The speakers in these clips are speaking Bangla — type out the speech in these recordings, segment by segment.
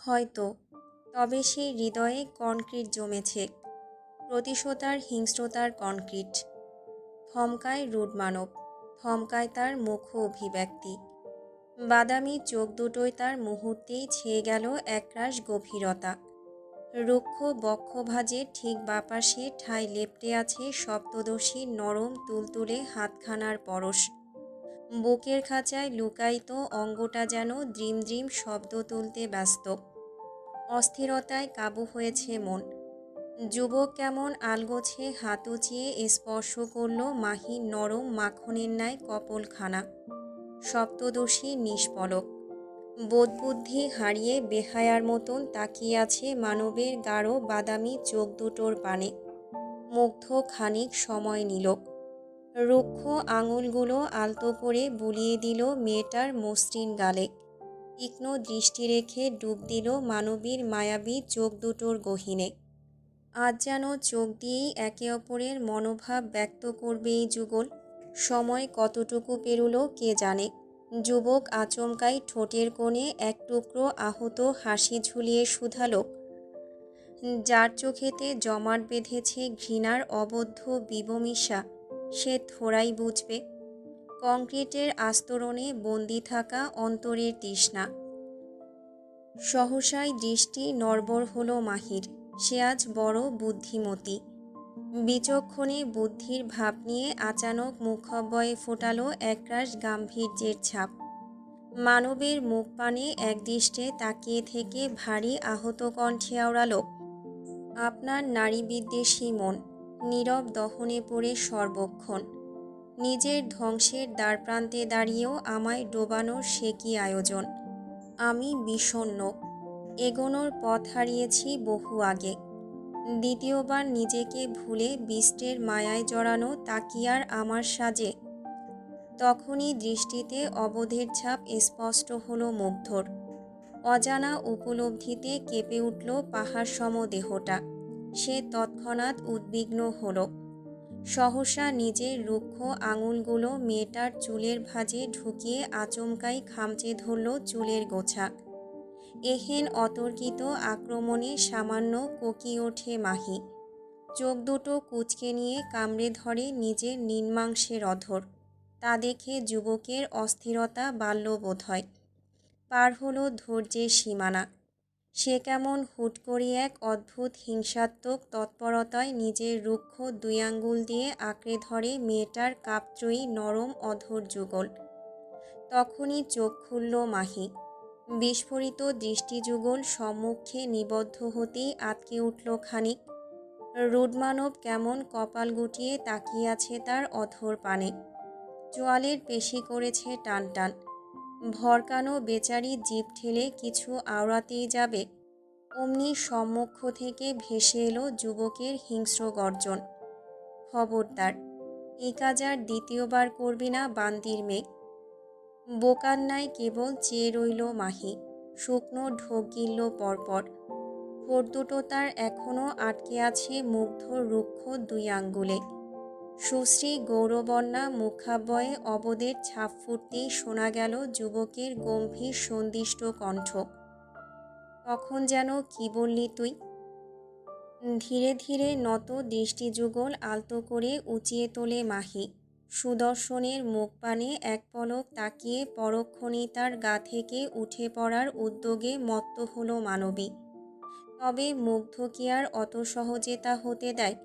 হয়তো, তবে সেই হৃদয়ে কনক্রিট জমেছে, প্রতিশোধার হিংস্রতার কনক্রিট। থমকায় রুড মানব, থমকায় তার মুখ অভিব্যক্তি। বাদামি চোখ দুটোই তার মুহূর্তেই ছেয়ে গেল একরাশ গভীরতা। রুক্ষ বক্ষভাজের ঠিক বাপাশে ঠায় লেপ্টে আছে সপ্তদশী নরম তুলতুলে হাতখানার পরশ। বুকের খাঁচায় লুকায়িত অঙ্গটা যেন দ্রিম দ্রিম শব্দ তুলতে ব্যস্ত। অস্থিরতায় কাবু হয়েছে মন। যুবক কেমন আলগোছে হাত উঁচিয়ে স্পর্শ করল মাহির নরম মাখনের ন্যায় কপলখানা। সপ্তদশী নিষ্পলক, বোধবুদ্ধি হারিয়ে বেহায়ার মতন তাকিয়ে আছে মানবের গাঢ় বাদামি চোখ দুটোর পানে। মুগ্ধ খানিক সময় নিল। রুক্ষ আঙুলগুলো আলতো করে বুলিয়ে দিল মেয়েটার মসৃণ গালে। তীক্ষ্ণ দৃষ্টি রেখে ডুব দিল মানবীর মায়াবী চোখ দুটোর গহীনে। আজ যেন চোখ দিয়েই একে অপরের মনোভাব ব্যক্ত করবে এই যুগল। সময় কতটুকু পেরুলো কে জানে। যুবক আচমকাই ঠোঁটের কোণে এক টুকরো আহত হাসি ঝুলিয়ে শুধালো, যার চোখেতে জমাট বেঁধেছে ঘৃণার অবদ্ধ বিবমিশা, সে থোড়াই বুঝবে কংক্রিটের আস্তরণে বন্দি থাকা অন্তরের তৃষ্ণা। সহসাই দৃষ্টি নড়বড় হলো মাহির। সে আজ বড় বুদ্ধিমতী। বিচক্ষণে বুদ্ধির ভাব নিয়ে আচানক মুখাবয়ে ফোটালো একরাশ গাম্ভীর্যের ছাপ। মানবের মুখ পানে একদৃষ্টে তাকিয়ে থেকে ভারী আহত কণ্ঠে আওড়ালো, আপনার নারী বিদ্বেষী মন নীরব দহনে পড়ে সর্বক্ষণ। নিজের ধ্বংসের দ্বারপ্রান্তে দাঁড়িয়েও আমায় ডোবানোর সে কি আয়োজন। আমি বিষণ্ণ, এগোনোর পথ হারিয়েছি বহু আগে। দ্বিতীয়বার নিজেকে ভুলে বিষ্টের মায়ায় জড়ানো তাকিয়ার আমার সাজে। তখনই দৃষ্টিতে অবোধের ছাপ স্পষ্ট হলো মুগ্ধর। অজানা উপলব্ধিতে কেঁপে উঠল পাহাড় সম দেহটা। সে তৎক্ষণাৎ উদ্বিগ্ন হল। সহসা নিজের রুক্ষ আঙুলগুলো মেয়েটার চুলের ভাঁজে ঢুকিয়ে আচমকাই খামচে ধরল চুলের গোছা। এহেন অতর্কিত আক্রমণে সামান্য কোঁকিয়ে ওঠে মাহি। চোখ দুটো কুঁচকে নিয়ে কামড়ে ধরে নিজের নিম্নাংশের অধর। তা দেখে যুবকের অস্থিরতা বাড়ল বোধহয়। পার হলো ধৈর্যের সীমানা। সে কেমন হুট করে এক অদ্ভুত হিংসাত্মক তৎপরতায় নিজের রুক্ষ দুই আঙ্গুল দিয়ে আঁকড়ে ধরে মেয়েটার কাপত্রয়ী নরম অধর যুগল। তখনই চোখ খুলল মাহি। বিস্ফোরিত দৃষ্টিযুগল সম্মুখে নিবদ্ধ হতেই আটকে উঠল খানিক। রুডমানব কেমন কপাল গুটিয়ে তাকিয়ে আছে তার অধর পানে। চোয়ালের পেশি করেছে টান টান। ভরকানো বেচারি জিভ ঠেলে কিছু আওড়াতেই যাবে, অমনি সম্মুখ থেকে ভেসে এলো যুবকের হিংস্র গর্জন, খবরদার, এই কাজ আর দ্বিতীয়বার করবি না বান্দির মেয়ে। বোকার ন্যায় কেবল চেয়ে রইল মাহি। শুকনো ঢোক গিলল পরপর। ঠোঁট দুটো তার এখনও আটকে আছে মুগ্ধ রুক্ষ দুই আঙ্গুলে। সুশ্রী গৌরবর্ণা মুখাবয়ে অবদের ছাপ ফুটতেই শোনা গেল যুবকের গম্ভীর সন্দিষ্ট কণ্ঠ, তখন যেন কি বললি তুই। ধীরে ধীরে নত দৃষ্টিযুগল আলতো করে উঁচিয়ে তোলে মাহি। সুদর্শনের মুখ পানে এক পলক তাকিয়ে পরক্ষণেই তার গা থেকে উঠে পড়ার উদ্যোগে মত্ত হলো মানবী। তবে মুগ্ধ কি আর অত সহজে তা হতে দেয়।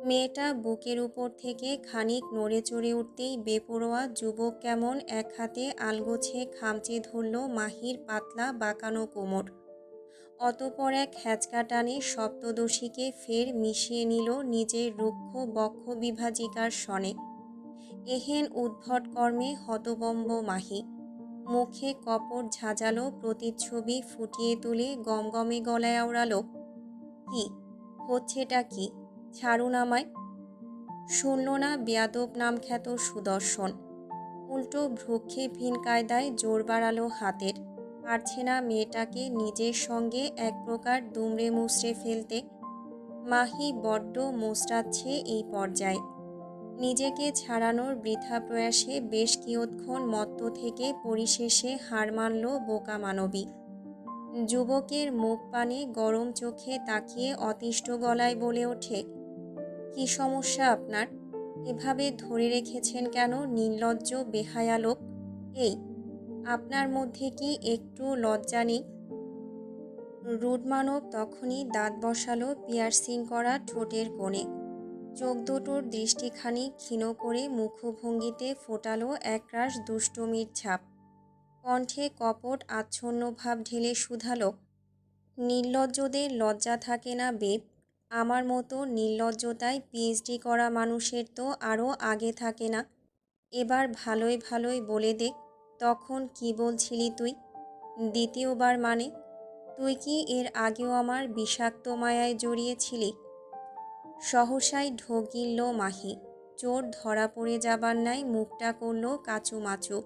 মেয়েটা বুকের উপর থেকে খানিক নড়ে চড়ে উঠতেই বেপরোয়া যুবক কেমন এক হাতে আলগোছে খামচে ধরল মাহির পাতলা বাঁকানো কোমর। অতপর এক হ্যাচকা টানে সপ্তদশীকে ফের মিশিয়ে নিল নিজের রুক্ষ বক্ষ বিভাজিকার সনে। এহেন উদ্ভট কর্মে হতবম্ব মাহি। মুখে কপট ঝাঁঝালো প্রতিচ্ছবি ফুটিয়ে তুলে গমগমে গলায় আওড়ালো, কি হচ্ছেটা কি, ছাড়ুন আমায়। শুনল না বেয়াদব নামখ্যাত সুদর্শন। উল্টো ভ্রুক্ষেপহীন কায়দায় জোর বাড়ালো হাতের। পারছে না মেয়েটাকে নিজের সঙ্গে এক প্রকার দুমড়ে মুচড়ে ফেলতে। মাহি বড্ড মোচড়াচ্ছে এই পর্যায়ে। নিজেকে ছাড়ানোর বৃথা প্রয়াসে বেশ কিয়ৎক্ষণ মত্ত থেকে পরিশেষে হার মানল বোকা মানবী। যুবকের মুখ পানে গরম চোখে তাকিয়ে অতিষ্ঠ গলায় বলে ওঠে, কি সমস্যা আপনার? এভাবে ধরে রেখেছেন কেন নির্লজ্জ বেহায়া লোক? এই, আপনার মধ্যে কি একটু লজ্জা নেই? রুড মানব তখনই দাঁত বসালো পিয়ার্সিং করা ঠোঁটের কোণে। চোখ দুটোর দৃষ্টিখানি ক্ষীণ করে মুখভঙ্গিতে ফোটালো একরাশ দুষ্টুমির ছাপ। কণ্ঠে কপট আচ্ছন্ন ভাব ঢেলে শুধালো, নির্লজ্জদের লজ্জা থাকে না বেব? আমার মতো নির্লজ্জতায় পিএইচডি করা মানুষের তো আরও আগে থাকে না। এবার ভালোই ভালোই বলে দে, তখন কি বলছিলি তুই? দ্বিতীয়বার মানে? তুই কি এর আগেও আমার বিষাক্ত মায়ায় জড়িয়েছিলি? সহসাই ঢোক গিলল মাহি। চোর ধরা পড়ে যাবার ন্যায় মুখটা করল কাচুমাচু।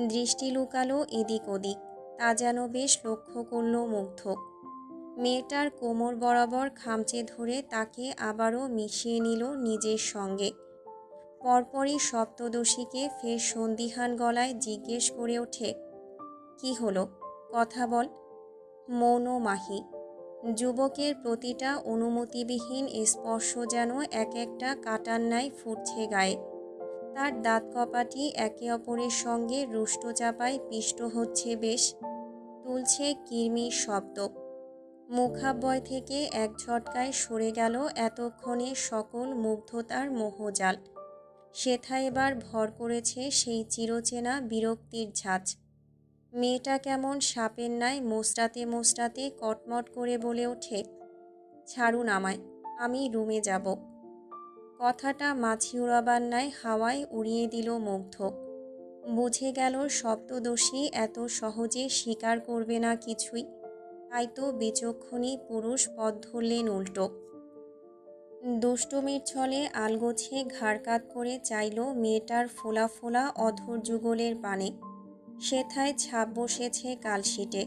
দৃষ্টি লুকালো এদিক ওদিক। তা যেন বেশ লক্ষ্য করল মুগ্ধ। মেয়েটার কোমর বরাবর খামচে ধরে তাকে আবারও মিশিয়ে নিল নিজের সঙ্গে। পরপরই সপ্তদশীকে ফের সন্দিহান গলায় জিজ্ঞেস করে ওঠে, কি হলো, কথা বল। মৌন মাহি। যুবকের প্রতিটা অনুমতিবিহীন স্পর্শ যেন এক একটা কাঁটার ন্যায় ফুটছে গায়ে। তার দাঁত কপাটি একে অপরের সঙ্গে রুষ্ট চাপায় পিষ্ট হচ্ছে বেশ, তুলছে কিরমির শব্দ। মুখাব্যয় থেকে এক ঝটকায় সরে গেল এতক্ষণে সকল মুগ্ধতার মোহজাল। সেথা এবার ভর করেছে সেই চিরচেনা বিরক্তির ঝাঁজ। মেয়েটা কেমন সাপের ন্যায় মোচড়াতে মোচড়াতে কটমট করে বলে ওঠে, ছাড়ুন আমায়, আমি রুমে যাব। কথাটা মাছি উড়াবার ন্যায় হাওয়ায় উড়িয়ে দিল মুগ্ধ। বুঝে গেল সপ্তদশী এত সহজে স্বীকার করবে না কিছুই। তাই তো বিচক্ষণী পুরুষ পথ ধরলেন উল্টো। দুষ্টুমির ছলে আলগোছে ঘাড় কাত করে চাইল মেয়েটার ফোলা ফোলা অধর যুগলের পানে। সেথায় ছাপ বসেছে কালশিটে।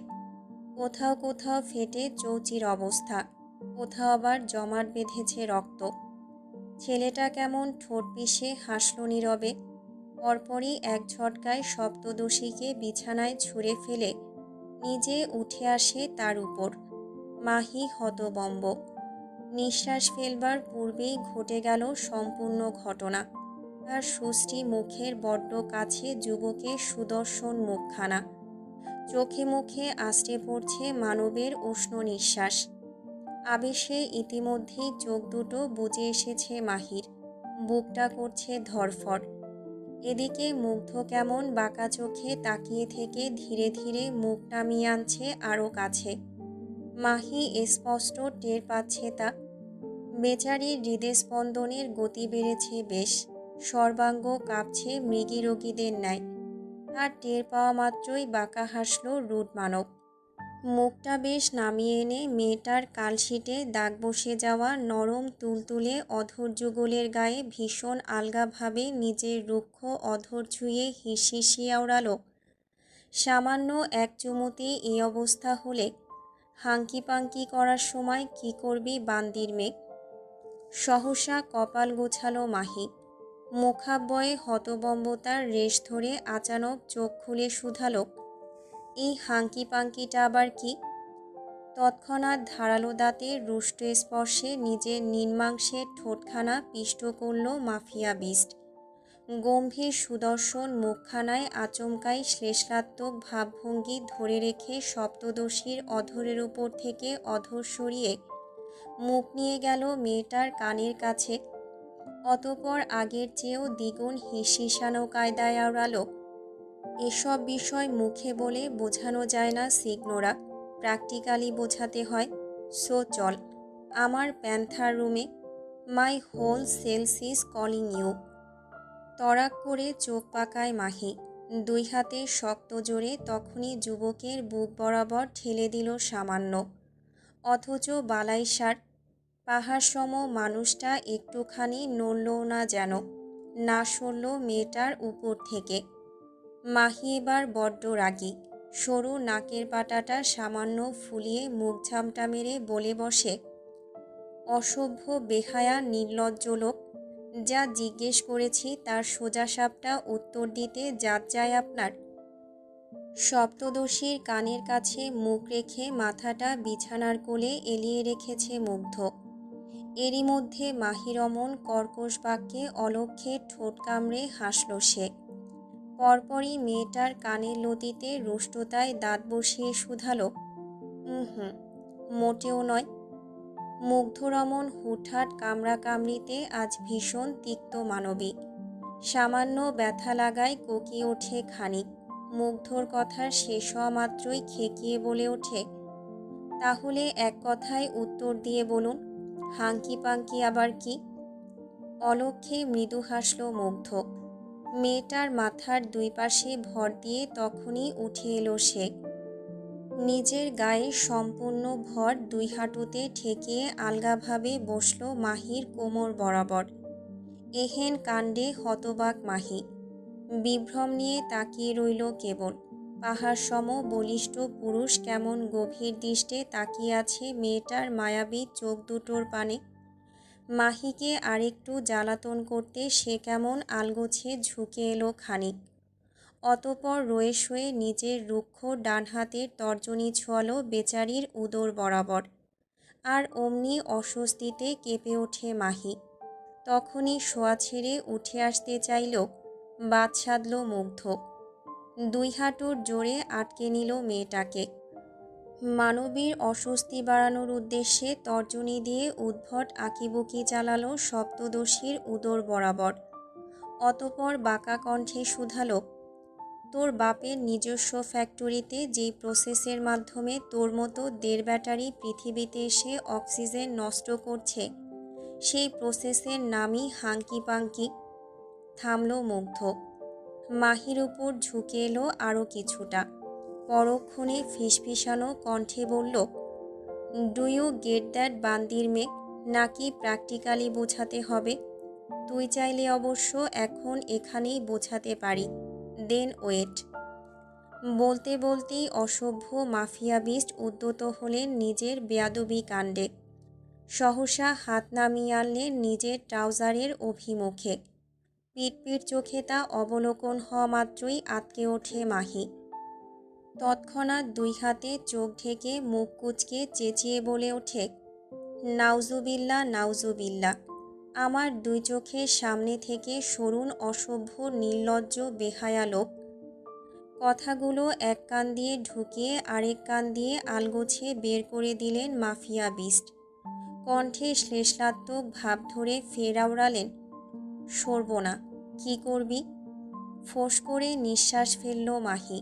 কোথাও কোথাও ফেটে চৌচির অবস্থা, কোথাও আবার জমাট বেঁধেছে রক্ত। ছেলেটা কেমন ঠোঁট পিষে হাসল নীরবে। পরপরই এক ঝটকায় সপ্তদশীকে বিছানায় ছুঁড়ে ফেলে নিজে উঠে আসে তার উপর। মাহি হতবম্ব। নিঃশ্বাস ফেলবার পূর্বেই ঘটে গেল সম্পূর্ণ ঘটনা। তার সুষ্টি মুখের বড্ড কাছে যুবকের সুদর্শন মুখখানা। চোখে মুখে আশ্রে পড়ছে মানবের উষ্ণ নিঃশ্বাস। আবেশে ইতিমধ্যেই চোখ দুটো বুজে এসেছে মাহির। বুকটা করছে ধড়ফড়। এদিকে মুগ্ধ কেমন বাঁকা চোখে তাকিয়ে থেকে ধীরে ধীরে মুখ নামিয়ে আনছে আরও কাছে। মাহি স্পষ্ট টের পাচ্ছে তা। বেচারির হৃদস্পন্দনের গতি বেড়েছে বেশ। সর্বাঙ্গ কাঁপছে মৃগী রোগীদের ন্যায়। তার টের পাওয়া মাত্রই বাঁকা হাসল রুড মানব। মুখটা বেশ নামিয়ে এনে মেয়েটার কালশিটে দাগ বসে যাওয়া নরম তুলতুলে অধর যুগলের গায়ে ভীষণ আলগাভাবে নিজের রুক্ষ অধর ছুঁয়ে হিসিয়ে আওড়ালো, সামান্য এক চুমুতে এই অবস্থা হলে হাঙ্কি পাঙ্কি করার সময় কি করবি বান্দির মেয়ে? সহসা কপাল গোছালো মাহি। মুখাব্যয়ে হতবম্বতার রেশ ধরে আচানক চোখ খুলে শুধালো, এই হাঙ্কি পাঙ্কিটা আবার কি? তৎক্ষণাৎ ধারালো দাঁতের রুষ্ট স্পর্শে নিজের নির্মাংসের ঠোঁটখানা পিষ্ট করল মাফিয়া বিস্ট। গম্ভীর সুদর্শন মুখখানায় আচমকাই শ্লেষাত্মক ভাবভঙ্গি ধরে রেখে সপ্তদশীর অধরের উপর থেকে অধর সরিয়ে মুখ নিয়ে গেল মেয়েটার কানের কাছে। অতপর আগের চেয়েও দ্বিগুণ হিসিসানো কায়দায় আওড়ালো, এসব বিষয় মুখে বলে বোঝানো যায় না সিগনোরা, প্র্যাকটিক্যালি বোঝাতে হয়। সো চল আমার প্যান্থার রুমে। My whole cells is calling you. তড়াক করে চোখ পাকায় মাহি। দুই হাতে শক্ত জোরে তখনই যুবকের বুক বরাবর ঠেলে দিল সামান্য। অথচ বালাইসার পাহাড়সম মানুষটা একটুখানি নড়লও না, যেন না সরল মেয়েটার উপর থেকে। মাহি এবার বড্ড রাগী। সরু নাকের পাটাটা সামান্য ফুলিয়ে মুখ ঝামটা মেরে বলে বসে, অসভ্য বেহায়া নির্লজ্জ লোক, যা জিজ্ঞেস করেছি তার সোজাসাপটা উত্তর দিতে জাত যায় আপনার? সপ্তদশীর কানের কাছে মুখ রেখে মাথাটা বিছানার কোলে এলিয়ে রেখেছে মুগ্ধ। এরই মধ্যে মাহিরমন কর্কশ বাক্যে অলক্ষ্যে ঠোঁট কামড়ে হাসল সে। পরপরই মেয়েটার কানের লতিতে রুষ্টতায় দাঁত বসিয়ে শুধালো, হুম, মোটেও নয়। মুগ্ধরমন হুটহাট কামড়াকামড়িতে আজ ভীষণ তিক্ত মানবিক। সামান্য ব্যথা লাগায় কোকিয়ে ওঠে খানিক। মুগ্ধর কথা শেষ হওয়া মাত্রই খেকিয়ে বলে ওঠে, তাহলে এক কথায় উত্তর দিয়ে বলুন, হাঙ্কি পাঙ্কি আবার কি? অলক্ষ্যে মৃদু হাসল মুগ্ধ। মেয়েটার মাথার দুই পাশে ভর দিয়ে তখনই উঠে এলো সে। নিজের গায়ে সম্পূর্ণ ভর দুই হাঁটুতে ঠেকিয়ে আলগাভাবে বসল মাহির কোমর বরাবর। এহেন কাণ্ডে হতবাক মাহি। বিভ্রম নিয়ে তাকিয়ে রইল কেবল। পাহাড় সম বলিষ্ঠ পুরুষ কেমন গভীর দৃষ্টে তাকিয়ে আছে মেয়েটার মায়াবী চোখ দুটোর পানে। মাহিকে আরেকটু জ্বালাতন করতে সে কেমন আলগোছে ঝুঁকে এলো খানিক। অতপর রয়ে শয়ে নিজের রুক্ষ ডান হাতের তর্জনী ছোঁয়ালো বেচারির উদর বরাবর। আর অমনি অস্বস্তিতে কেঁপে ওঠে মাহি। তখনই শোয়া ছেড়ে উঠে আসতে চাইল, বাদ সাধল মুগ্ধ। দুই হাঁটুর জোরে আটকে নিল মেয়েটাকে। মানবীর অস্বস্তি বাড়ানোর উদ্দেশ্যে তর্জনী দিয়ে উদ্ভট আঁকিবুকি চালালো সপ্তদশীর উদর বরাবর। অতপর বাঁকা কণ্ঠে শুধালো, তোর বাপের নিজস্ব ফ্যাক্টরিতে যেই প্রসেসের মাধ্যমে তোর মতো 1.5 ব্যাটারি পৃথিবীতে এসে অক্সিজেন নষ্ট করছে, সেই প্রসেসের নামই হাঙ্কি পাঙ্কি। থামল মুগ্ধ। মাহির উপর ঝুঁকে এলো আরও কিছুটা। পরক্ষণে ফিসফিসানো কণ্ঠে বলল, ডু ইউ গেট দ্যাট বান্দির মেয়ে? নাকি প্র্যাকটিক্যালি বোঝাতে হবে? তুই চাইলে অবশ্য এখন এখানেই বোঝাতে পারি, দেন ওয়েট। বলতে বলতেই অসভ্য মাফিয়া বিস্ট উদ্যত হলেন নিজের বেয়াদবি কাণ্ডে। সহসা হাত নামিয়ে আনলেন নিজের ট্রাউজারের অভিমুখে। পিটপিট চোখে তা অবলোকন হওয়া মাত্রই আঁতকে ওঠে মাহি। তৎক্ষণাৎ দুই হাতে চোখ ঢেকে মুখ কুঁচকে চেঁচিয়ে বলে ওঠে, নাউজুবিল্লা নাউজুবিল্লা। আমার দুই চোখের সামনে থেকে সরুন অসভ্য নির্লজ্জ বেহায়া লোক। কথাগুলো এক কান দিয়ে ঢুকিয়ে আরেক কান দিয়ে আলগোছে বের করে দিলেন মাফিয়া বিস্ট। কণ্ঠে শ্লেষাত্মক ভাব ধরে ফের আওড়ালেন, সরব না, কি করবি? ফোঁস করে নিঃশ্বাস ফেলল মাহি।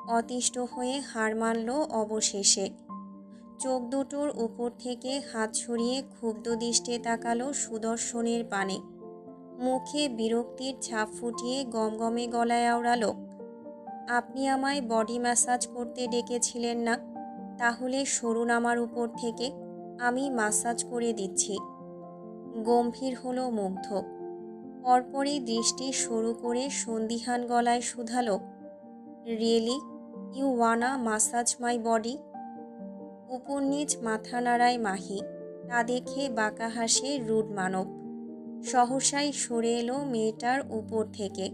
অতিষ্ঠ হয়ে হার মানল অবশেষে। চোখ দুটোর উপর থেকে হাত সরিয়ে ক্ষুব্ধ দৃষ্টে তাকালো সুদর্শনের পানে। মুখে বিরক্তির ছাপ ফুটিয়ে গমগমে গলায় আওড়ালো, আপনি আমায় বডি ম্যাসাজ করতে ডেকেছিলেন না? তাহলে সরুন আমার উপর থেকে, আমি ম্যাসাজ করে দিচ্ছি। গম্ভীর হলো মুগ্ধ। পরপরই দৃষ্টি সরু করে সন্দিহান গলায় শুধালো, really you wanna massage my body? উপর নিচ মাথা নাড়ায় মাহি। তা দেখে বাঁকা হাসে রুড মানব। সহসাই সরে এলো মেয়েটার উপর থেকে।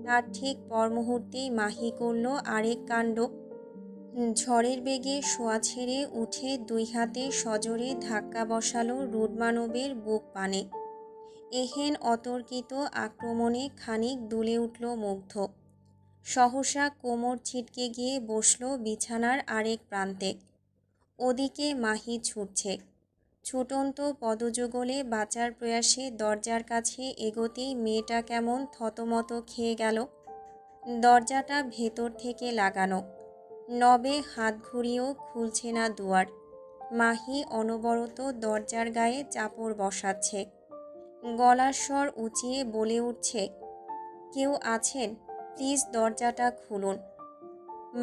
তার ঠিক পর মুহূর্তেই মাহি করল আরেক কাণ্ড। ঝড়ের বেগে শোয়া ছেড়ে উঠে দুই হাতে সজোরে ধাক্কা বসালো রুড মানবের বুক পানে। এহেন অতর্কিত আক্রমণে খানিক দুলে উঠল মুগ্ধ। সহসা কোমর ছিটকে গিয়ে বসল বিছানার আরেক প্রান্তে। ওদিকে মাহি ছুটছে। ছুটন্ত পদযুগলে বাঁচার প্রয়াসে দরজার কাছে এগোতেই মেয়েটা কেমন থতমত খেয়ে গেল। দরজাটা ভেতর থেকে লাগানো, নবে হাত ঘুরিয়েও খুলছে না দুয়ার। মাহি অনবরত দরজার গায়ে চাপড় বসাচ্ছে। গলার স্বর উঁচিয়ে বলে উঠছে, কেউ আছেন? প্লিজ দরজাটা খুলুন।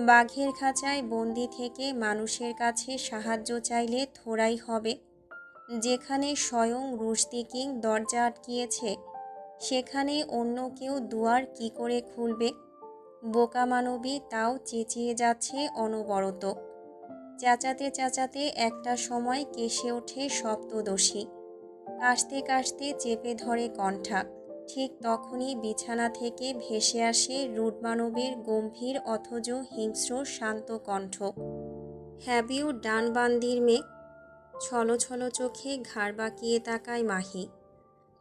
বাঘের খাঁচায় বন্দি থেকে মানুষের কাছে সাহায্য চাইলে থোড়াই হবে। যেখানে স্বয়ং রুশদি কিং দরজা আটকিয়েছে, সেখানে অন্য কেউ দুয়ার কি করে খুলবে? বোকা মানবী তাও চেঁচিয়ে যাচ্ছে অনবরত। চেঁচাতে চেঁচাতে একটা সময় কেসে ওঠে সপ্তদশী। কাশতে কাশতে চেপে ধরে কণ্ঠা। ঠিক তখনই বিছানা থেকে ভেসে আসে রুড মানবের গম্ভীর অথচ হিংস্র শান্ত কণ্ঠ। হ্যাভ ইউ ডান বান্দির মেয়ে? ছলো ছলো চোখে ঘাড় বাঁকিয়ে তাকায় মাহি।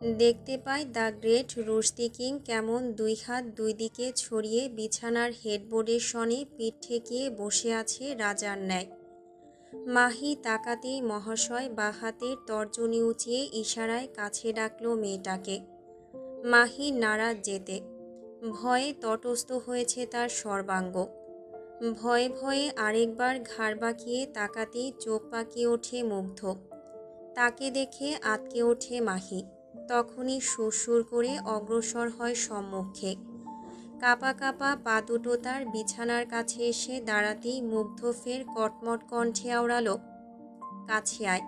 দেখতে পায় দ্য গ্রেট রুশদি কিং কেমন দুই হাত দুই দিকে ছড়িয়ে বিছানার হেডবোর্ডের সনে পিঠ ঠেকিয়ে বসে আছে রাজার ন্যায়। মাহি তাকাতেই মহাশয় বাঁ হাতের তর্জনী উঁচিয়ে ইশারায় কাছে ডাকল মেয়েটাকে। মাহি নারাজ যেতে। ভয়ে তটস্থ হয়েছে তার সর্বাঙ্গ। ভয়ে ভয়ে আরেকবার ঘাড় বাঁকিয়ে তাকাতেই চোখ পাকিয়ে ওঠে মুগ্ধ। তাকে দেখে আঁতকে ওঠে মাহি। তখনই সুরসুর করে অগ্রসর হয় সম্মুখে। কাঁপা কাঁপা পা দুটো তার বিছানার কাছে এসে দাঁড়াতেই মুগ্ধ ফের কটমট কণ্ঠে আওড়ালো, কাছে আয়।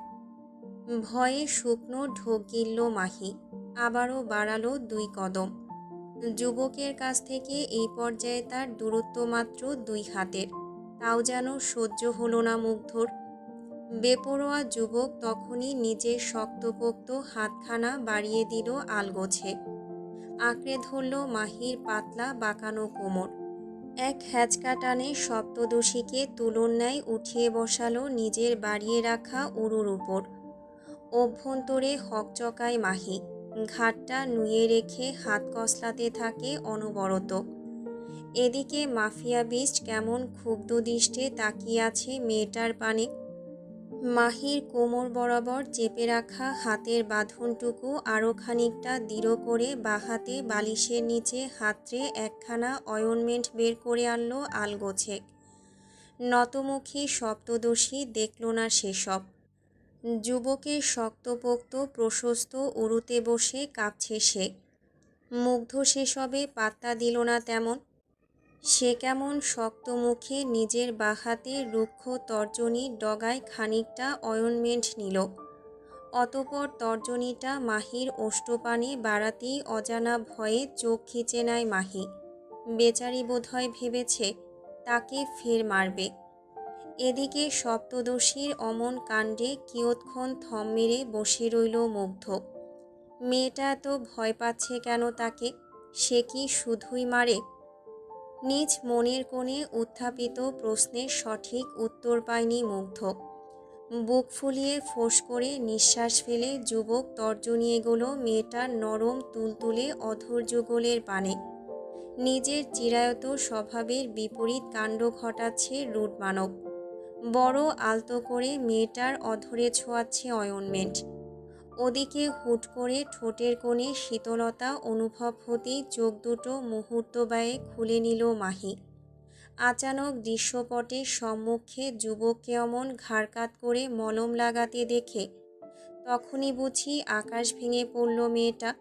ভয়ে শুকনো ঢোক গিলল মাহি। আবারও বাড়ালো 2 কদম। যুবকের কাছ থেকে এই পর্যায়ে তার দূরত্ব মাত্র 2 হাতের। তাও যেন সহ্য হলো না মুগ্ধর। বেপরোয়া যুবক তখনই নিজের শক্তপোক্ত হাতখানা বাড়িয়ে দিল আলগোছে। আঁকড়ে ধরল মাহির পাতলা বাঁকানো কোমর। এক হ্যাঁচকা টানে সপ্তদশীকে তুলোর ন্যায় উঠিয়ে বসালো নিজের বাড়িয়ে রাখা উরুর উপর। অভ্যন্তরে হকচকায় মাহি। ঘাটটা নুয়ে রেখে হাত কসলাতে থাকে অনবরত। এদিকে মাফিয়া বিস্ট কেমন ক্ষুব্ধ দৃষ্টে তাকিয়ে আছে মেয়েটার পানে। মাহির কোমর বরাবর চেপে রাখা হাতের বাঁধনটুকু আরও খানিকটা দৃঢ় করে বাহাতে বালিশের নিচে হাতড়ে একখানা অয়েনমেন্ট বের করে আনলো আলগোছে। নতমুখী সপ্তদশী দেখল না সেসব। যুবকের শক্তপোক্ত প্রশস্ত উরুতে বসে কাঁপছে সে। মুগ্ধ সেসবে পাত্তা দিল না তেমন। সে কেমন শক্ত মুখে নিজের বাহাতে রুক্ষ তর্জনীর ডগায় খানিকটা অয়েনমেন্ট নিল। অতপর তর্জনীটা মাহির ওষ্ঠপানে বাড়াতেই অজানা ভয়ে চোখ খিচে নেয় মাহি। বেচারি বোধহয় ভেবেছে তাকে ফের মারবে। এদিকে সপ্তদশীর অমন কাণ্ডে কিয়ৎক্ষণ থম মেরে বসে রইল মুগ্ধ। মেয়েটা এত ভয় পাচ্ছে কেন তাকে? সে কি শুধুই মারে? নিজ মনের কোণে উত্থাপিত প্রশ্নের সঠিক উত্তর পায়নি মুগ্ধ। বুক ফুলিয়ে ফোঁস করে নিঃশ্বাস ফেলে যুবক তর্জনী এগোলো মেয়েটার নরম তুলতুলে অধর যুগলের পানে। নিজের চিরায়ত স্বভাবের বিপরীত কাণ্ড ঘটাচ্ছে রুড মানব। বড় আলতো করে মেয়েটার অধরে ছোঁয়াচ্ছে অয়েনমেন্ট। ওদিকে হুট করে ঠোঁটের কোণে শীতলতা অনুভব হতেই চোখ দুটো মুহূর্ত ব্যয়ে খুলে নিল মাহি। আচানক দৃশ্যপটের সম্মুখে যুবককে অমন ঘাড়কাত করে মলম লাগাতে দেখে তখনই বুঝি আকাশ ভেঙে পড়ল মেয়েটা।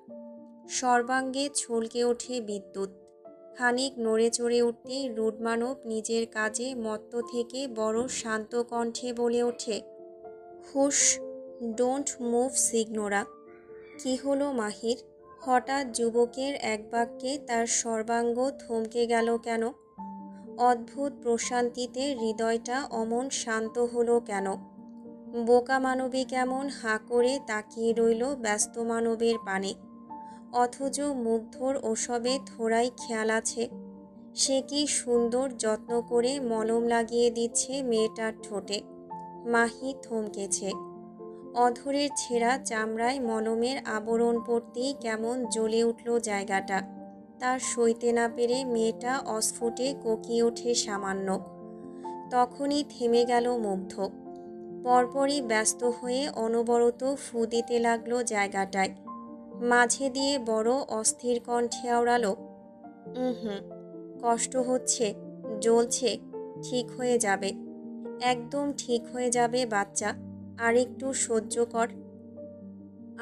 সর্বাঙ্গে ছলকে ওঠে বিদ্যুৎ। খানিক নড়ে চড়ে উঠতেই রুড মানব নিজের কাজে মত্ত থেকে বড় শান্ত কণ্ঠে বলে ওঠে, হুশ, ডোন্ট মুভ সিগনোরা। কি হলো মাহির? হঠাৎ যুবকের এক বাক্যে তার সর্বাঙ্গ থমকে গেল কেন? অদ্ভুত প্রশান্তিতে হৃদয়টা অমন শান্ত হলো কেন? বোকা মানবী কেমন হাঁ করে তাকিয়ে রইল ব্যস্ত মানবের পানে। অথচ মুগ্ধর ওসবে থোড়াই খেয়াল আছে। সে কি সুন্দর যত্ন করে মলম লাগিয়ে দিচ্ছে মেয়েটার ঠোঁটে। মাহি থমকেছে। অধরের ছেঁড়া চামড়ায় মলমের আবরণ পড়তেই কেমন জ্বলে উঠল জায়গাটা। তার সইতে না পেরে মেয়েটা অস্ফুটে কোকিয়ে ওঠে সামান্য। তখনই থেমে গেল মুগ্ধ। পরপরই ব্যস্ত হয়ে অনবরত ফু দিতে লাগলো জায়গাটায়। মাঝে দিয়ে বড় অস্থির কণ্ঠে আওড়ালো, হুম, কষ্ট হচ্ছে, জ্বলছে, ঠিক হয়ে যাবে, একদম ঠিক হয়ে যাবে বাচ্চা, আর একটু সহ্য কর।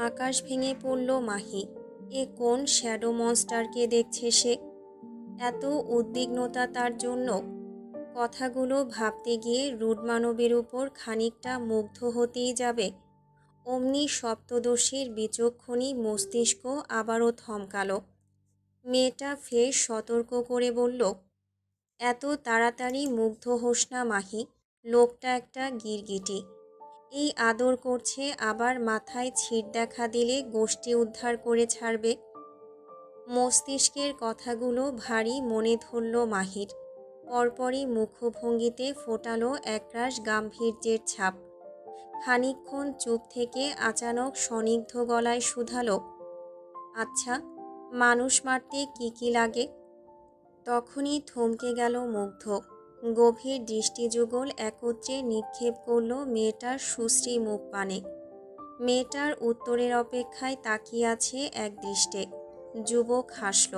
আকাশ ভেঙে পড়ল মাহি। এ কোন শ্যাডো মনস্টারকে দেখছে সে? এত উদ্বিগ্নতা তার জন্য? কথাগুলো ভাবতে গিয়ে রুড মানবের উপর খানিকটা মুগ্ধ হতেই যাবে অমনি সপ্তদশীর বিচক্ষণী মস্তিষ্ক আবারও থমকালো। মেয়েটা ফের সতর্ক করে বলল, এত তাড়াতাড়ি মুগ্ধ হোস না মাহি, লোকটা একটা গিরগিটি। এই আদর করছে, আবার মাথায় ছিট দেখা দিলে গোষ্ঠী উদ্ধার করে ছাড়বে। মস্তিষ্কের কথাগুলো ভারী মনে ধরল মাহির। পরপরই মুখভঙ্গিতে ফোটালো একরাশ গাম্ভীর্যের ছাপ। খানিকক্ষণ চুপ থেকে আচানক স্নিগ্ধ গলায় শুধালো, আচ্ছা, মানুষ মারতে কি কি লাগে? তখনই থমকে গেল মুগ্ধ। গভীর দৃষ্টিযুগল একত্রে নিক্ষেপ করল মেয়েটার সুশ্রী মুখ পানে। মেয়েটার উত্তরের অপেক্ষায় তাকিয়ে আছে একদৃষ্টে। যুবক হাসল।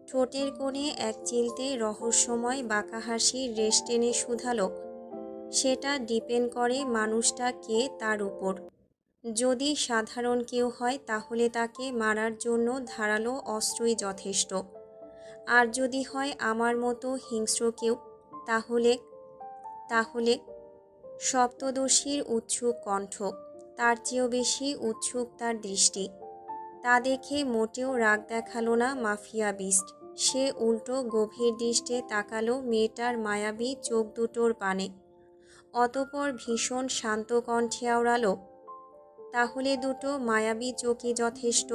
ঠোঁটের কোণে এক চিলতে রহস্যময় বাঁকা হাসির রেশ টেনে শুধালো, সেটা ডিপেন্ড করে মানুষটা কে তার উপর। যদি সাধারণ কেউ হয় তাহলে তাকে মারার জন্য ধারালো অস্ত্রই যথেষ্ট। আর যদি হয় আমার মতো হিংস্র কেউ, তাহলে তাহলে সপ্তদশীর উৎসুক কণ্ঠ, তার চেয়েও বেশি উৎসুক তার দৃষ্টি। তা দেখে মোটেও রাগ দেখালো না মাফিয়া বিস্ট। সে উল্টো গভীর দৃষ্টে তাকালো মেয়েটার মায়াবী চোখ দুটোর পানে। অতপর ভীষণ শান্ত কণ্ঠে আওড়ালো, তাহলে দুটো মায়াবী চোখই যথেষ্ট।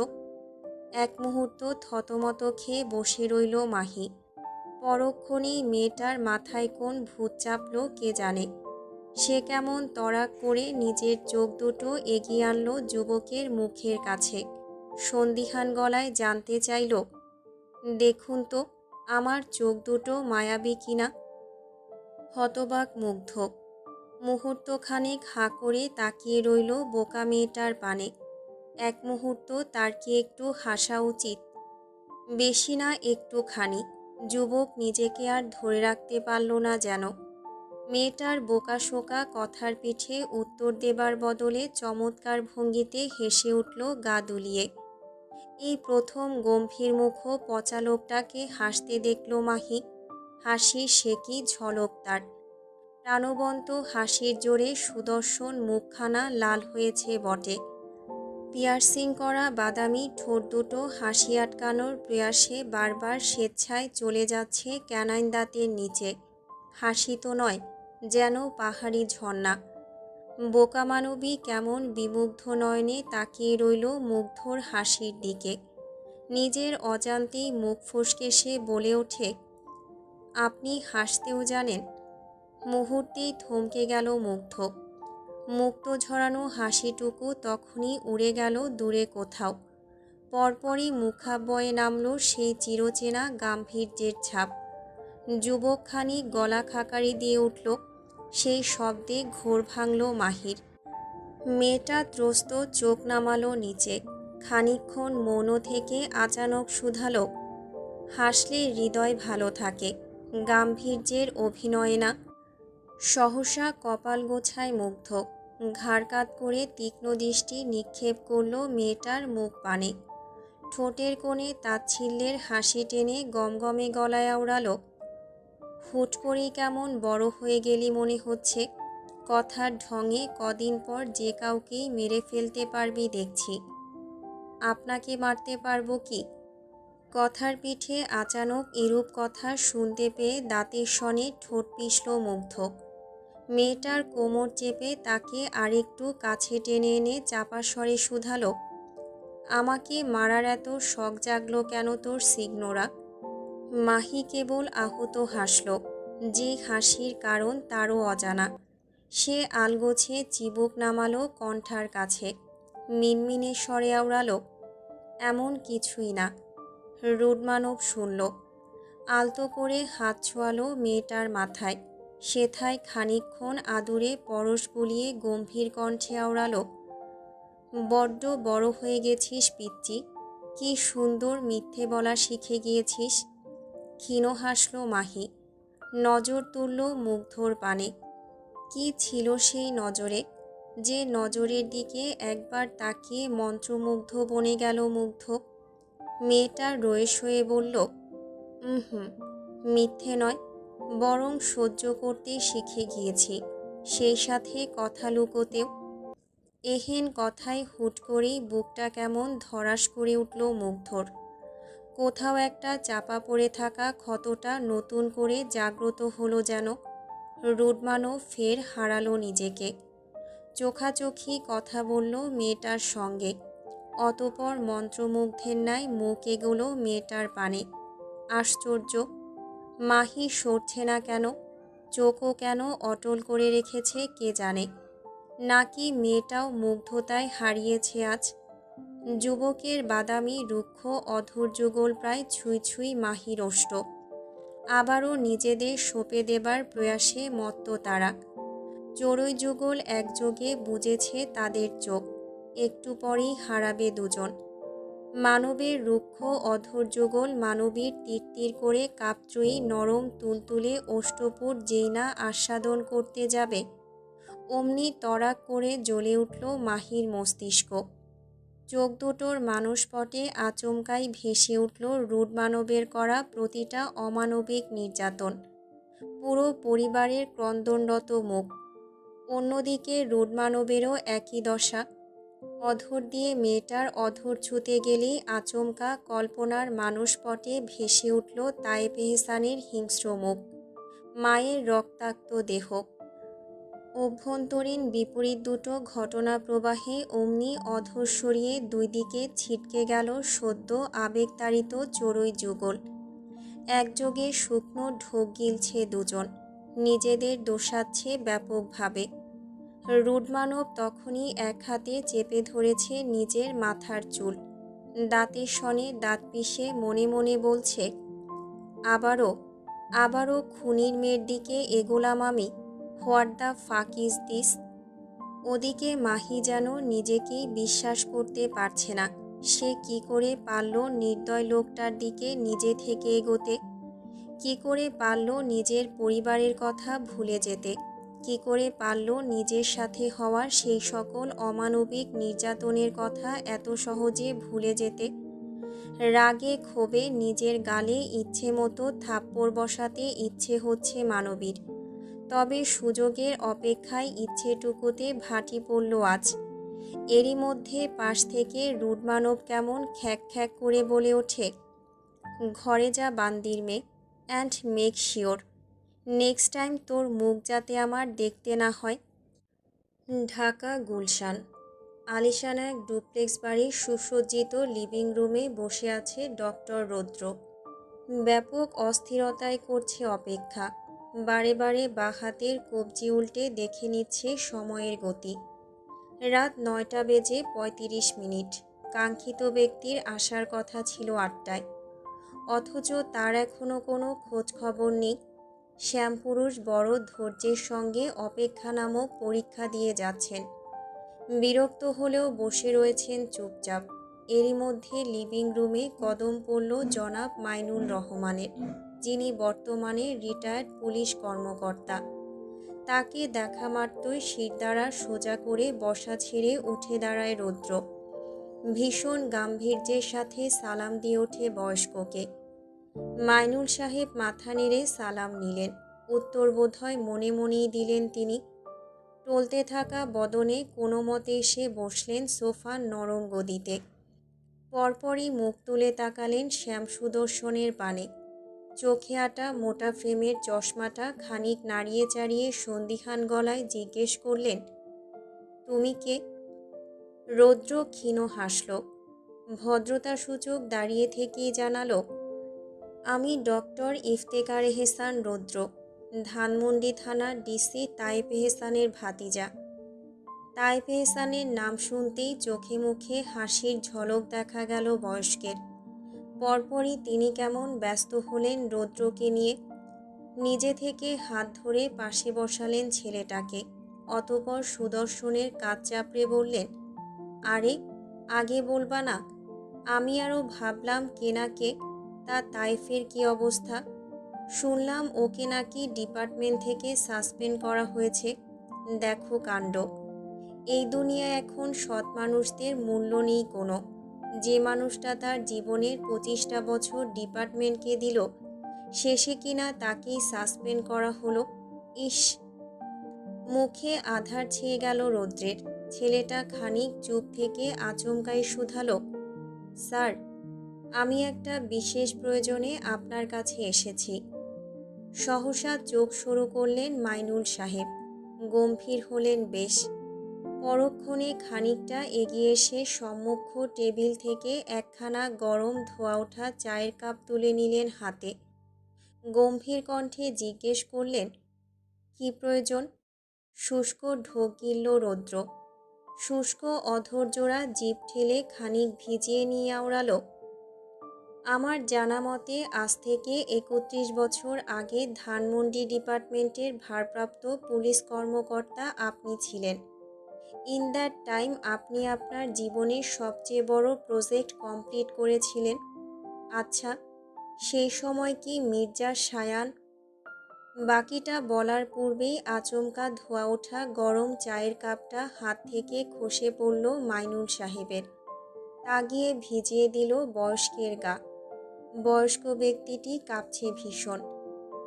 এক মুহূর্ত থতমত খেয়ে বসে রইল মাহি। পরক্ষণেই মেয়েটার মাথায় কোন ভূত চাপল কে জানে। সে কেমন তড়াক করে নিজের চোখ দুটো এগিয়ে আনলো যুবকের মুখের কাছে। সন্দিহান গলায় জানতে চাইল, দেখুন তো আমার চোখ দুটো মায়াবী কিনা। হতবাক মুগ্ধ মুহূর্তখানেক হাঁ করে তাকিয়ে রইল বোকা মেয়েটার পানে। এক মুহূর্ত তার কি একটু হাসা উচিত? বেশি না, একটুখানি। যুবক নিজেকে আর ধরে রাখতে পারল না যেন। মেয়েটার বোকাশোকা কথার পিঠে উত্তর দেবার বদলে চমৎকার ভঙ্গিতে হেসে উঠল গা দুলিয়ে। এই প্রথম গম্ভীর মুখ পচা লোকটাকে হাসতে দেখল মাহি। হাসির সে কি ঝলক তার! প্রাণবন্ত হাসির জোরে সুদর্শন মুখখানা লাল হয়েছে বটে। পিয়ার্সিং করা বাদামি ঠোঁট দুটো হাসি আটকানোর প্রয়াসে বারবার স্বেচ্ছায় চলে যাচ্ছে ক্যানাইন দাঁতের নিচে। হাসি তো নয়, যেন পাহাড়ি ঝর্ণা। বোকা মানবী কেমন বিমুগ্ধ নয়নে তাকিয়ে রইল মুগ্ধর হাসির দিকে। নিজের অজান্তেই মুখ ফসকে সে বলে ওঠে, আপনি হাসতেও জানেন? মুহূর্তেই থমকে গেল মুগ্ধ। মুক্ত ঝরানো হাসিটুকু তখনই উড়ে গেল দূরে কোথাও। পরপরই মুখাবয়ে নামল সেই চিরচেনা গাম্ভীর্যের ছাপ। যুবকখানি গলা খাকারি দিয়ে উঠল। সেই শব্দে ঘোর ভাঙল মাহির। মেয়েটা ত্রস্ত চোখ নামালো নিচে। খানিকক্ষণ মৌন থেকে আচানক শুধালো, হাসলে হৃদয় ভালো থাকে, গাম্ভীর্যের অভিনয় না। সহসা কপাল গোছায় মুগ্ধ। ঘাড় কাত করে তীক্ষ্ণ দৃষ্টি নিক্ষেপ করল মেয়েটার মুখ পানে। ঠোঁটের কোণে তাচ্ছিল্যের হাসি টেনে গমগমে গলায় আওড়ালো, হুট করেই কেমন বড় হয়ে গেলি মনে হচ্ছে। কথার ঢঙে কদিন পর যে কাউকেই মেরে ফেলতে পারবি দেখছি। আপনাকে মারতে পারবো কি? কথার পিঠে আচানক এরূপ কথা শুনতে পেয়ে দাঁতের সনে ঠোঁট পিষল মুগ্ধ। মেয়েটার কোমর চেপে তাকে আরেকটু কাছে টেনে এনে চাপা স্বরে শুধালো, আমাকে মারার এত শখ জাগলো কেন তোর সিগনোরা? মাহি কেবল আহত হাসল। যে হাসির কারণ তারও অজানা। সে আলগোছে চিবুক নামালো কণ্ঠার কাছে। মিনমিনে স্বরে আওড়ালো, এমন কিছুই না। রুডমানব শুনল। আলতো করে হাত ছোঁয়ালো মেয়েটার মাথায়। সেথায় খানিকক্ষণ আদুরে পরশ বুলিয়ে গম্ভীর কণ্ঠে আওড়ালো, বড্ড বড় হয়ে গেছিস পিচ্চি, কি সুন্দর মিথ্যে বলা শিখে গিয়েছিস। ক্ষীণ হাসল মাহি। নজর তুলল মুগ্ধর পানে। কি ছিল সেই নজরে, যে নজরের দিকে একবার তাকিয়ে মন্ত্রমুগ্ধ বনে গেল মুগ্ধ। মেয়েটা রয়েস হয়ে বলল, হুম, মিথ্যে নয়, বরং সহ্য করতে শিখে গিয়েছি, সেই সাথে কথা লুকোতেও। এহেন কথায় হুট করেই বুকটা কেমন ধড়াস করে উঠল মুগ্ধর। কোথাও একটা চাপা পড়ে থাকা ক্ষতটা নতুন করে জাগ্রত হলো যেন। রুডমানও ফের হারালো নিজেকে। চোখাচোখি কথা বলল মেয়েটার সঙ্গে। অতপর মন্ত্রমুগ্ধের ন্যায় মুখ এগোলো মেয়েটার পানে। আশ্চর্য, মাহি সরছে না কেন? চোখও কেন অটল করে রেখেছে কে জানে? নাকি মেয়েটাও মুগ্ধতায় হারিয়েছে আজ? যুবকের বাদামি রুক্ষ অধর যুগল প্রায় ছুঁই ছুঁই মাহির ওষ্ঠ। আবারও নিজেদের সঁপে দেবার প্রয়াসে মত্ত তারা। চড়ুই যুগল একযোগে বুঝেছে তাদের চোখ, একটু পরেই হারাবে দুজন। মানবের রুক্ষ অধর যুগল মানবীর তীর করে কাপজয়ী নরম তুলতুলে ওষ্ঠপুর যেই না আস্বাদন করতে যাবে, অমনি তড়াক করে জ্বলে উঠল মাহির মস্তিষ্ক। চোখ দুটোর মানসপটে আচমকাই ভেসে উঠল রুড মানবের করা প্রতিটা অমানবিক নির্যাতন, পুরো পরিবারের ক্রন্দনরত মুখ। অন্যদিকে রুড মানবেরও একই দশা। অধর দিয়ে মেয়েটার অধর ছুঁতে গেলেই আচমকা কল্পনার মানসপটে ভেসে উঠল তায়েব এহসানের হিংস্র মুখ, মায়ের রক্তাক্ত দেহ। অভ্যন্তরীণ বিপরীত দুটো ঘটনা প্রবাহে অমনি অধর সরিয়ে দুই দিকে ছিটকে গেল সদ্য আবেগতাড়িত চড়ুই যুগল। একযোগে শুকনো ঢোক গিলছে দুজন, নিজেদের দোষাচ্ছে ব্যাপকভাবে। রুডমানব তখনই এক হাতে চেপে ধরেছে নিজের মাথার চুল, দাঁতের সনে দাঁত পিষে মনে মনে বলছে, আবারও আবারও খুনির মেয়ের দিকে এগোলাম আমি। What the fuck is this? ওদিকে মাহি যেন নিজেকেই বিশ্বাস করতে পারছে না। সে কি করে পারল নির্দয় লোকটার দিকে নিজে থেকে এগোতে? কি করে পারল নিজের পরিবারের কথা ভুলে যেতে? কি করে পারল নিজের সাথে হওয়া সেই সকল অমানবিক নির্যাতনের কথা এত সহজে ভুলে যেতে? রাগে ক্ষোভে নিজের গালে ইচ্ছে মতো থাপ্পড় বসাতে ইচ্ছে হচ্ছে মানবীর। তবে সুযোগের অপেক্ষায় ইচ্ছেটুকুতে ভাটি পড়ল আজ। এরই মধ্যে পাশ থেকে রুড মানব কেমন খ্যাক খ্যাক করে বলে ওঠে, ঘরে যা বান্দির মেয়ে, and make sure next time তোর মুখ যাতে আমার দেখতে না হয়। ঢাকা গুলশান। আলিশান এক ডুপ্লেক্স বাড়ির সুসজ্জিত লিভিং রুমে বসে আছে ডক্টর রৌদ্র। ব্যাপক অস্থিরতায় করছে অপেক্ষা। বারে বারে বাঁ হাতের কবজি উল্টে দেখে নিচ্ছে সময়ের গতি। রাত 9টা বেজে 35 মিনিট। কাঙ্ক্ষিত ব্যক্তির আসার কথা ছিল 8টায়, অথচ তার এখনও কোনো খোঁজ খবর নেই। শ্যামপুরুষ বড় ধৈর্যের সঙ্গে অপেক্ষা নামক পরীক্ষা দিয়ে যাচ্ছেন। বিরক্ত হলেও বসে রয়েছেন চুপচাপ। এরই মধ্যে লিভিং রুমে কদম পড়ল জনাব মাইনুল রহমানের, যিনি বর্তমানে রিটায়ার্ড পুলিশ কর্মকর্তা। তাকে দেখা মাত্রই শিরদাঁড়া সোজা করে বসা ছেড়ে উঠে দাঁড়ায় রৌদ্র। ভীষণ গাম্ভীর্যের সাথে সালাম দিয়ে ওঠে বয়স্ককে। মাইনুল সাহেব মাথা নেড়ে সালাম নিলেন। উত্তর বোধহয় মনে মনেই দিলেন তিনি। টলতে থাকা বদনে কোনো মতে এসে বসলেন সোফার নরম গদিতে। পরপরই মুখ তুলে তাকালেন শ্যাম সুদর্শনের পানে। চোখে আটা মোটা ফ্রেমের চশমাটা খানিক নাড়িয়ে চাড়িয়ে সন্দিহান গলায় জিজ্ঞেস করলেন, তুমি কে? রৌদ্র ক্ষীণ হাসল। ভদ্রতাসূচক দাঁড়িয়ে থেকেই জানালো, আমি ডক্টর ইফতেখার এহসান রৌদ্র, ধানমন্ডি থানার ডিসি তায়েব এহসানের ভাতিজা। তায়েব এহসানের নাম শুনতেই চোখে মুখে হাসির ঝলক দেখা গেল বয়স্কের। পরপরই তিনি কেমন ব্যস্ত হলেন রৌদ্রকে নিয়ে। নিজে থেকে হাত ধরে পাশে বসালেন ছেলেটাকে। অতপর সুদর্শনের কাঁধ চাপড়ে বললেন, আরে আগে বলবা না? আমি আরও ভাবলাম কে না কে। তা তাইফের কি অবস্থা? শুনলাম ওকে নাকি ডিপার্টমেন্ট থেকে সাসপেন্ড করা হয়েছে। দেখো কাণ্ড। এই দুনিয়ায় এখন সৎ মানুষদের মূল্য নেই কোনো। যে মানুষটা তার জীবনের 25টা বছর ডিপার্টমেন্টকে দিল, শেষে কিনা তাকেই সাসপেন্ড করা হলো। ইস! মুখে আধার ছেয়ে গেল রৌদ্রের। ছেলেটা খানিক চুপ থেকে আচমকাই শুধালো, স্যার, আমি একটা বিশেষ প্রয়োজনে আপনার কাছে এসেছি। সহসা চোখ সরু করলেন মাইনুল সাহেব। গম্ভীর হলেন বেশ। পরক্ষণে খানিকটা এগিয়ে এসে সম্মুখ টেবিল থেকে একখানা গরম ধোয়া ওঠা চায়ের কাপ তুলে নিলেন হাতে। গম্ভীর কণ্ঠে জিজ্ঞেস করলেন, কী প্রয়োজন? শুষ্ক ঢোক গিলল রৌদ্র। শুষ্ক অধৈর্যরা জিভ ঠেলে খানিক ভিজিয়ে নিয়ে আওড়াল, আমার জানা মতে আজ থেকে ৩১ বছর আগে ধানমন্ডি ডিপার্টমেন্টের ভারপ্রাপ্ত পুলিশ কর্মকর্তা আপনি ছিলেন। ইন দ্যাট টাইম আপনি আপনার জীবনের সবচেয়ে বড় প্রজেক্ট কমপ্লিট করেছিলেন। আচ্ছা, সেই সময় কি মির্জা সায়ান? বাকিটা বলার পূর্বেই আচমকা ধোয়া ওঠা গরম চায়ের কাপটা হাত থেকে খসে পড়ল মাইনুল সাহেবের। তাগিয়ে ভিজিয়ে দিল বয়স্কের গা। বয়স্ক ব্যক্তিটি কাঁপছে ভীষণ।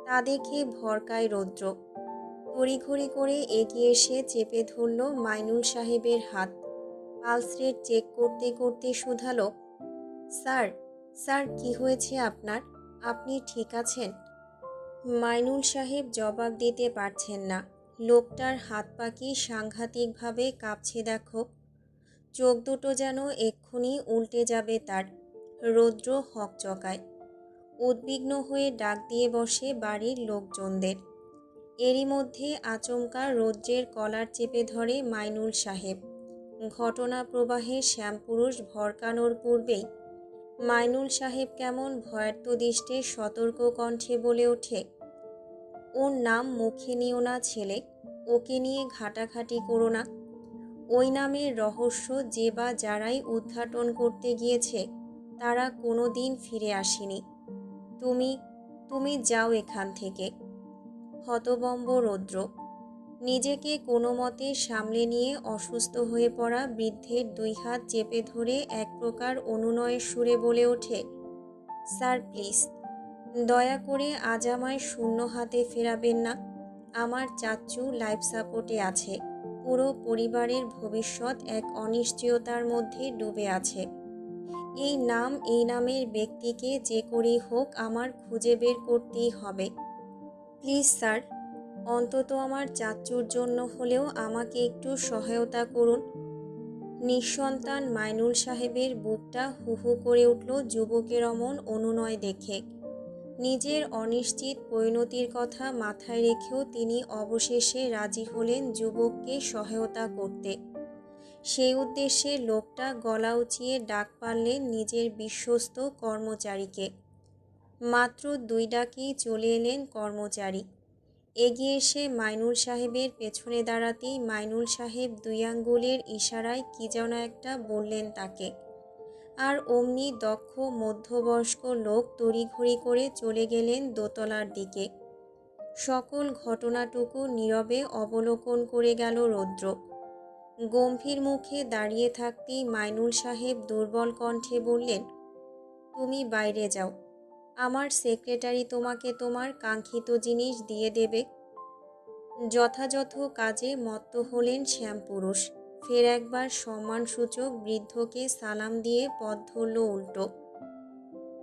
তা দেখে ভরকায় রৌদ্র। তড়িঘড়ি করে এগিয়ে এসে চেপে ধরল মাইনুল সাহেবের হাত। পালস রেট চেক করতে করতে শুধালো, স্যার, স্যার কি হয়েছে আপনার? আপনি ঠিক আছেন? মাইনুল সাহেব জবাব দিতে পারছেন না। লোকটার হাত পা কি সাংঘাতিকভাবে কাঁপছে দেখো। চোখ দুটো যেন এক্ষুনি উল্টে যাবে তার। রৌদ্র হকচকায়। উদ্বিগ্ন হয়ে ডাক দিয়ে বসে বাড়ির লোকজনদের। এরই মধ্যে আচমকা রৌদ্রের কলার চেপে ধরে মাইনুল সাহেব। ঘটনা প্রবাহে শ্যামপুরুষ ভরকানোর পূর্বেই মাইনুল সাহেব কেমন ভয়ার্ত দৃষ্টে সতর্ক কণ্ঠে বলে ওঠে, ওর নাম মুখে নিও না ছেলে, ওকে নিয়ে ঘাটাঘাটি করো না। ওই নামের রহস্য যে বা যারাই উদ্ঘাটন করতে গিয়েছে তারা কোনো দিন ফিরে আসেনি। তুমি তুমি যাও এখান থেকে। হতবম্ব রৌদ্র। নিজেকে কোনো মতে সামলে নিয়ে অসুস্থ হয়ে পড়া বৃদ্ধের দুই হাত চেপে ধরে এক প্রকার অনুনয়ের সুরে বলে ওঠে, স্যার প্লিজ, দয়া করে আজ আমায় শূন্য হাতে ফেরাবেন না। আমার চাচ্চু লাইফ সাপোর্টে আছে। পুরো পরিবারের ভবিষ্যৎ এক অনিশ্চয়তার মধ্যে ডুবে আছে। এই নাম, এই নামের ব্যক্তিকে যে করেই হোক আমার খুঁজে বের করতেই হবে। প্লিজ স্যার, অন্তত আমার চাচ্চুর জন্য হলেও আমাকে একটু সহায়তা করুন। নিঃসন্তান মাইনুল সাহেবের বুকটা হু হু করে উঠল যুবকের অমন অনুনয় দেখে। নিজের অনিশ্চিত পরিণতির কথা মাথায় রেখেও তিনি অবশেষে রাজি হলেন যুবককে সহায়তা করতে। সেই উদ্দেশ্যে লোকটা গলা উঁচিয়ে ডাক পারলেন নিজের বিশ্বস্ত কর্মচারীকে। মাত্র ২ ডাকেই চলে এলেন কর্মচারী। এগিয়ে এসে মাইনুল সাহেবের পেছনে দাঁড়াতেই মাইনুল সাহেব ২ আঙ্গুলের ইশারায় কি যেন একটা বললেন তাকে। আর অমনি দক্ষ মধ্যবয়স্ক লোক তড়িঘড়ি করে চলে গেলেন দোতলার দিকে। সকল ঘটনাটুকু নীরবে অবলোকন করে গেল রৌদ্র। গম্ভীর মুখে দাঁড়িয়ে থাকতেই মাইনুল সাহেব দুর্বল কণ্ঠে বললেন, তুমি বাইরে যাও, আমার সেক্রেটারি তোমাকে তোমার কাঙ্ক্ষিত জিনিস দিয়ে দেবে। যথাযথ কাজে মত্ত হলেন শ্যামপুরুষ। ফের একবার সম্মানসূচক বৃদ্ধকে সালাম দিয়ে পথ ধরল উল্টো।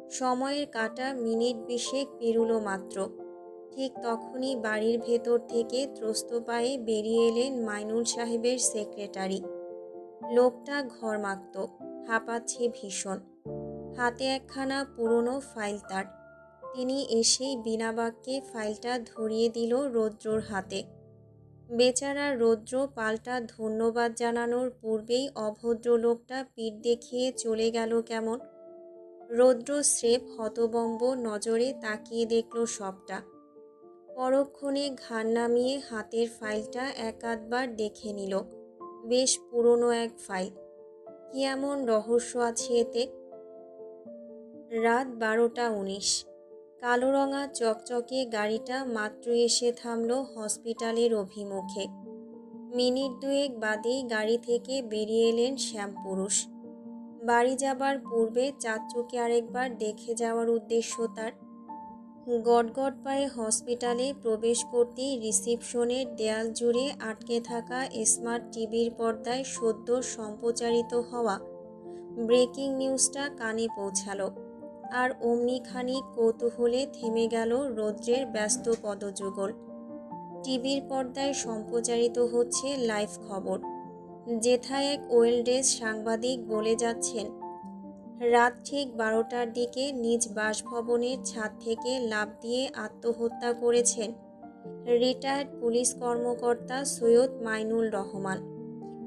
সময়ের কাঁটা মিনিট ২০ পেরুলো মাত্র। ঠিক তখনই বাড়ির ভেতর থেকে ত্রস্ত পায়ে বেরিয়ে এলেন মাইনুল সাহেবের সেক্রেটারি। লোকটা ঘর্মাক্ত, হাঁপাচ্ছে ভীষণ। হাতে একখানা পুরনো ফাইল তার। তিনি এসেই বিনা বাক্যে ফাইলটা ধরিয়ে দিল রৌদ্রর হাতে। বেচারা রৌদ্র পাল্টা ধন্যবাদ জানানোর পূর্বেই অভদ্র লোকটা পিঠ দেখিয়ে চলে গেল কেমন। রৌদ্র স্রেফ হতবম্ব নজরে তাকিয়ে দেখল সবটা। পরক্ষণে ঘাড় নামিয়ে হাতের ফাইলটা এক আধবার দেখে নিল। বেশ পুরনো এক ফাইল। কি এমন রহস্য আছে এতে? রাত ১২টা ১৯। কালো রঙা চকচকে গাড়িটা মাত্র এসে থামল হসপিটালের অভিমুখে। মিনিট ২ বাদেই গাড়ি থেকে বেরিয়ে এলেন শ্যামপুরুষ। বাড়ি যাবার পূর্বে চাচ্চুকে আরেকবার দেখে যাওয়ার উদ্দেশ্য তার। গটগট পায়ে হসপিটালে প্রবেশ করতেই রিসিপশনের দেয়াল জুড়ে আটকে থাকা স্মার্ট টিভির পর্দায় সদ্য সম্প্রচারিত হওয়া ব্রেকিং নিউজটা কানে পৌঁছালো। আর অমনি খানিক কৌতূহলে থেমে গেল রৌদ্রের ব্যস্ত পদযুগল। টিভির পর্দায় সম্প্রচারিত হচ্ছে লাইভ খবর। জেঠা এক ওয়েলড্রেস সাংবাদিক বলে যাচ্ছেন, রাত ঠিক 12টার দিকে নিজ বাসভবনের ছাদ থেকে লাফ দিয়ে আত্মহত্যা করেছেন রিটায়ার্ড পুলিশ কর্মকর্তা সৈয়দ মাইনুল রহমান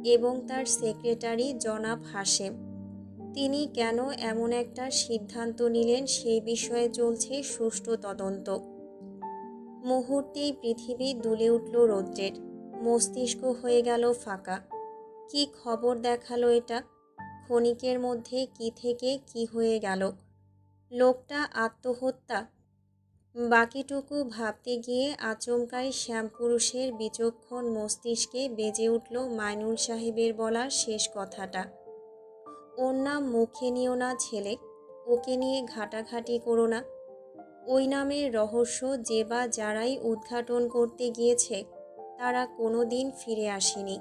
এবং তার সেক্রেটারি জনাব হাশেম। তিনি কেন এমন একটা সিদ্ধান্ত নিলেন সেই বিষয়ে চলছে সুষ্ঠু তদন্ত। মুহূর্তেই পৃথিবী দুলে উঠল রৌদ্রের, মস্তিষ্ক হয়ে গেল ফাঁকা। কি খবর দেখালো এটা? ক্ষণিকের মধ্যে কি থেকে কি হয়ে গেল? লোকটা আত্মহত্যা? বাকিটুকু ভাবতে গিয়ে আচমকাই শ্যামপুরুষের বিচক্ষণ মস্তিষ্কে বেজে উঠল মাইনুল সাহেবের বলা শেষ কথাটা, ওর নাম মুখে নিও না ছেলে, ওকে নিয়ে ঘাটাঘাটি করো না। ওই নামের রহস্য যে বা যারাই উদ্ঘাটন করতে গিয়েছে তারা কোনো দিন ফিরে আসেনি।